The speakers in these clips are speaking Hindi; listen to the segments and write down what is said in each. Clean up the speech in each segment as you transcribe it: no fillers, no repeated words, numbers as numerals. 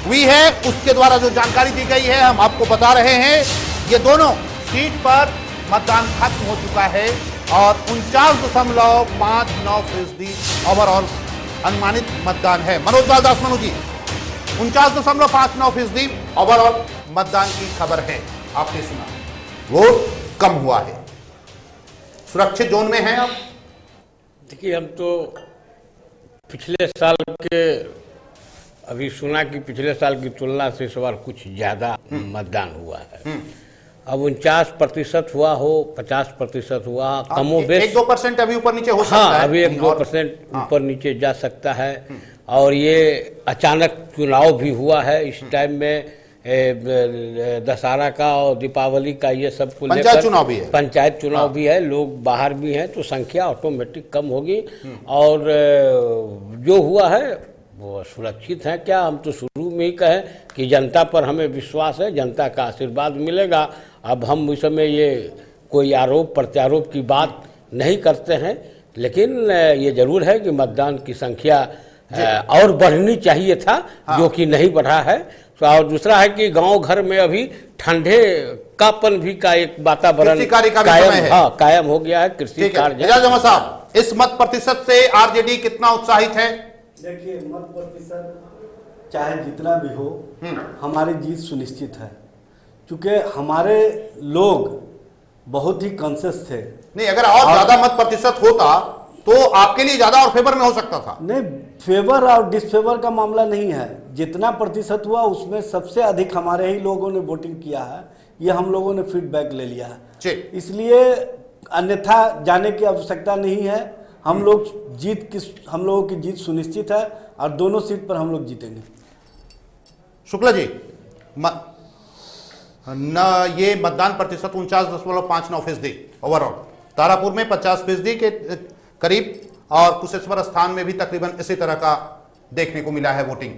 हुई है उसके द्वारा जो जानकारी दी गई है हम आपको बता रहे हैं। ये दोनों सीट पर मतदान खत्म हो चुका है और 49.59% ओवरऑल अनुमानित मतदान है। मनोज बालदास मनु जी, 49.59% ओवरऑल मतदान की खबर है। आपने सुना, वोट कम हुआ है। सुरक्षित जोन में हैं आप? देखिए, हम तो पिछले साल के अभी सुना कि पिछले साल की तुलना से इस बार कुछ ज्यादा मतदान हुआ है। अब 49% हुआ हो, 50% हुआ, कमो बेश 1-2% अभी ऊपर नीचे हो सकता है। हाँ, अभी 1-2% ऊपर नीचे जा सकता है। और ये अचानक चुनाव भी हुआ है इस टाइम में, दशहरा का और दीपावली का, ये सब को लेकर पंचायत चुनाव भी है। पंचायत चुनाव भी है, लोग बाहर भी हैं, तो संख्या ऑटोमेटिक कम होगी। और जो हुआ है वो सुरक्षित है। क्या हम तो शुरू में ही कहें कि जनता पर हमें विश्वास है, जनता का आशीर्वाद मिलेगा। अब हम इस समय ये कोई आरोप प्रत्यारोप की बात नहीं करते हैं, लेकिन ये जरूर है कि मतदान की संख्या और बढ़नी चाहिए था, जो कि नहीं बढ़ा है। और दूसरा है कि गांव घर में अभी ठंडे कापन भी का एक वातावरण कायम हो गया है। कृषि कार्य साहब, इस मत प्रतिशत से आरजेडी कितना उत्साहित है? देखिए, मत प्रतिशत चाहे जितना भी हो, हमारी जीत सुनिश्चित है, क्योंकि हमारे लोग बहुत ही कॉन्शियस थे। नहीं, अगर और ज्यादा मत प्रतिशत होता तो आपके लिए ज्यादा और फेवर में हो सकता था। नहीं, फेवर और डिसफेवर का मामला नहीं है। जितना प्रतिशत हुआ उसमें सबसे अधिक हमारे ही लोगों ने वोटिंग किया है, ये हम लोगों ने फीडबैक ले लिया है। इसलिए अन्यथा जाने की आवश्यकता नहीं है। हम लोगों की जीत सुनिश्चित है और दोनों सीट पर हम लोग जीतेंगे। शुक्ला जी, ये मतदान प्रतिशत 49.59% ओवरऑल, तारापुर में 50% के करीब और कुशेश्वर स्थान में भी तकरीबन इसी तरह का देखने को मिला है वोटिंग।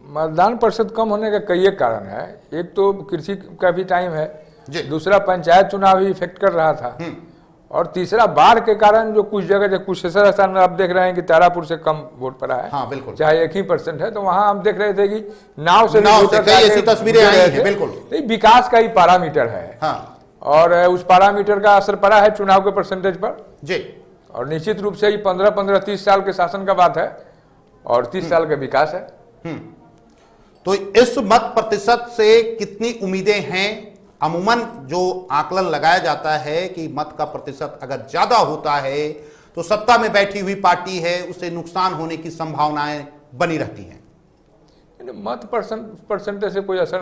मतदान प्रतिशत कम होने का कई कारण है। एक तो कृषि का भी टाइम है, दूसरा पंचायत चुनाव भी इफेक्ट कर रहा था, और तीसरा बाढ़ के कारण जो कुछ जगह कुशेश्वर स्थान में आप देख रहे हैं कि तारापुर से कम वोट पड़ा है। हाँ, बिल्कुल। चाहे 1% है, तो वहां हम देख रहे थे कि नाव से ऐसी तस्वीरें आई हैं। बिल्कुल, विकास का ही पैरामीटर है। हाँ। और उस पैरामीटर का असर पड़ा है चुनाव के परसेंटेज पर जी। और निश्चित रूप से 15-30 साल के शासन का बात है और 30 साल का विकास है। तो इस मत प्रतिशत से कितनी उम्मीदें हैं? अमूमन जो आकलन लगाया जाता है कि मत का प्रतिशत अगर ज्यादा होता है तो सत्ता में बैठी हुई पार्टी है, उसे नुकसान होने की संभावनाएं बनी रहती हैं। मत परसेंटेज से कोई असर